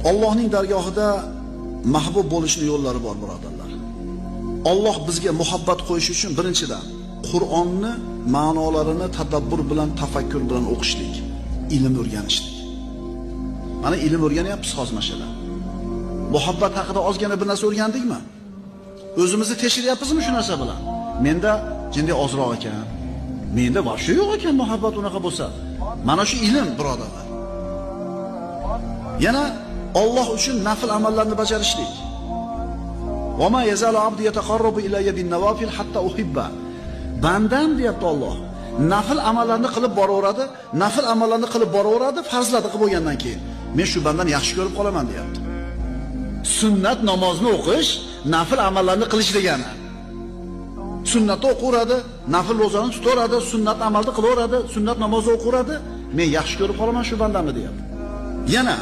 Allohning dargohida mahbub bo'lishning yo'llari bor, birodarlar. Alloh bizga muhabbat qo'yish uchun birinchidan Qur'onni ma'nolarini tadabbur bilan, tafakkur bilan o'qishlik, ilm o'rganishlik. Mana ilm o'rganyapmiz hozir mashalar. Muhabbat haqida ozgina bir narsa o'rgandikmi? O'zimizni tekshiryapmizmi shu narsa bilan? Menda jinday ozroq ekan. Menda boshqa yo'q ekan muhabbat unaqa bo'lsa. Mana shu ilm, birodarlar. Yana Alloh uchun nafl amallarni bajarishlik. Va ma yazalu abdi yataqarrabu ilayya bin nawafil hatta uhibba. Bandam deyapti Alloh. Nafl amallarni qilib boraveradi, nafl amallarni qilib boraveradi, farzlarni qilib bo'lgandan keyin men shu bandani yaxshi ko'rib qolaman deyapti. Sunnat namozni o'qish, nafl amallarni qilish degani. Sunnatni o'qiradi, nafl ro'zani tutaveradi, sunnat amalni qilaveradi, sunnat namozni o'qiradi, men yaxshi ko'rib qolaman shu bandani deyapti. Yana